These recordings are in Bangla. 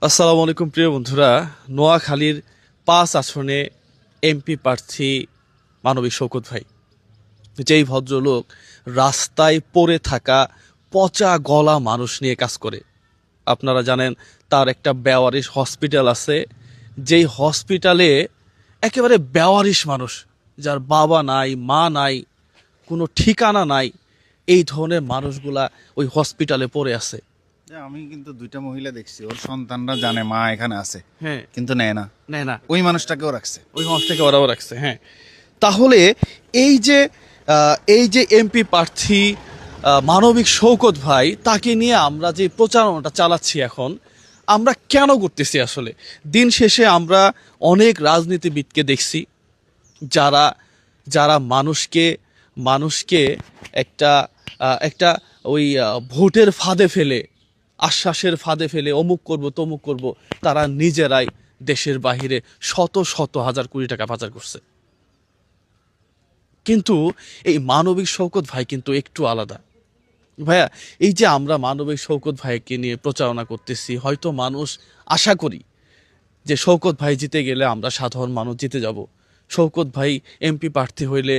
আসসালামু আলাইকুম প্রিয় বন্ধুরা। নোয়াখালীর ৫ আসনে এমপি প্রার্থী মানবিক শওকত ভাই, যেই ভদ্রলোক রাস্তায় পড়ে থাকা পচা গলা মানুষ নিয়ে কাজ করে। আপনারা জানেন তার একটা বেওয়ারিশ হসপিটাল আছে, যেই হসপিটালে একেবারে বেওয়ারিশ মানুষ, যার বাবা নাই, মা নাই, কোনো ঠিকানা নাই, এই ধরনের মানুষগুলা ওই হসপিটালে পড়ে আছে। আমি কিন্তু দুইটা মহিলা দেখছি, ওর সন্তানরা জানে মা এখানে আছে, হ্যাঁ, কিন্তু নেয় না, নেয় না, ওই মানুষটাকেও রাখছে। ওই মানুষটাকে ওরাও রাখছে। হ্যাঁ, তাহলে এই যে এমপি প্রার্থী মানবিক শওকত ভাই, তাকে নিয়ে আমরা যে প্রচারণাটা চালাচ্ছি এখন, আমরা কেন করতেছি আসলে? দিন শেষে আমরা অনেক রাজনীতিবিদকে দেখছি যারা যারা মানুষকে মানুষকে একটা একটা ওই ভোটের ফাঁদে ফেলে, আশ্বাসের ফাঁদে ফেলে অমুক করব তমুক করব, তারা নিজেরাই দেশের বাহিরে শত শত হাজার কোটি টাকা পাচার করছে। কিন্তু এই মানবিক শওকত ভাই কিন্তু একটু আলাদা। ভাইয়া, এই যে আমরা মানবিক শওকত ভাইকে নিয়ে প্রচারণা করতেছি, হয়তো মানুষ আশা করি যে শওকত ভাই জিতে গেলে আমরা সাধারণ মানুষ জিতে যাব, শওকত ভাই এমপি প্রার্থী হইলে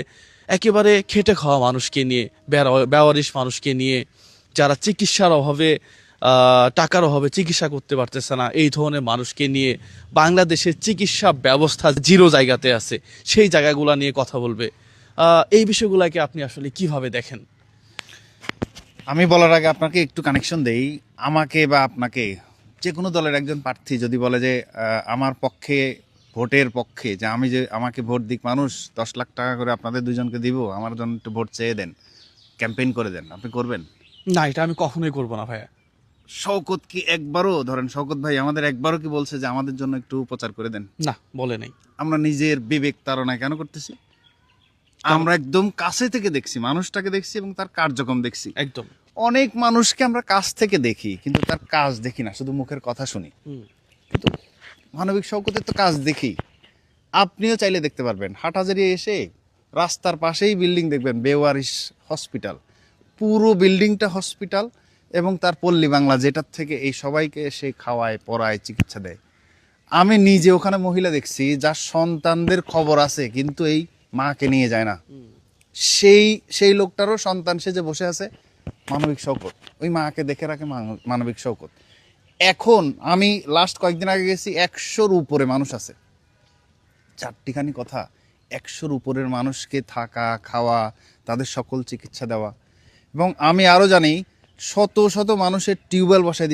একেবারে খেটে খাওয়া মানুষকে নিয়ে, বেওয়ারিশ মানুষকে নিয়ে, যারা চিকিৎসার অভাবে টাকার অভাবে চিকিৎসা করতে পারতেছে না, এই ধরনের মানুষকে নিয়ে, বাংলাদেশের চিকিৎসা ব্যবস্থা জিরো জায়গাতে আছে, সেই জায়গাগুলো নিয়ে কথা বলবে। এই বিষয়গুলোকে আপনি আসলে কিভাবে দেখেন? আমি বলার আগে আপনাকে একটু কানেকশন দেই। আমাকে বা আপনাকে যে কোনো দলের একজন প্রার্থী যদি বলে যে আমার পক্ষে, ভোটের পক্ষে, যে আমি যে আমাকে ভোট দিক মানুষ, 10 লাখ টাকা করে আপনাদের দুজনকে দিব, আমার জন্য একটু ভোট চেয়ে দেন, ক্যাম্পেইন করে দেন, আপনি করবেন? না, এটা আমি কখনোই করবো না ভাইয়া। শওকত কি একবারও, ধরেন শওকত ভাই আমাদের একবারও কি বলছে যে আমাদের জন্য একটু প্রচার করে দেন? না, বলে নাই। আমরা নিজের বিবেক তাড়না কেন করতেছি? আমরা একদম কাছে থেকে দেখছি, মানুষটাকে দেখছি এবং তার কার্যক্রম দেখছি। একদম। অনেক মানুষকে আমরা কাছ থেকে দেখি কিন্তু তার কাজ দেখি না, শুধু মুখের কথা শুনি। কিন্তু মানবিক শওকতের তো কাজ দেখি। আপনিও চাইলে দেখতে পারবেন, হাটহাজারী এসে রাস্তার পাশেই বিল্ডিং দেখবেন, বেওয়ারিশ হসপিটাল, পুরো বিল্ডিংটা হসপিটাল, এবং তার পল্লী বাংলা, যেটার থেকে এই সবাইকে এসে খাওয়ায়, পড়ায়, চিকিৎসা দেয়। আমি নিজে ওখানে মহিলা দেখছি যার সন্তানদের খবর আছে কিন্তু এই মাকে নিয়ে যায় না। সেই সেই লোকটারও সন্তান সেজে বসে আছে মানবিক শওকত, ওই মাকে দেখে রাখে মানবিক শওকত। এখন আমি লাস্ট কয়েকদিন আগে গেছি, 100-র উপরে মানুষ আছে। চারটিখানি কথা, 100-র উপরের মানুষকে থাকা, খাওয়া, তাদের সকল চিকিৎসা দেওয়া। এবং আমি আরও জানি শত শত মানুষের টিউবওয়েল বসায়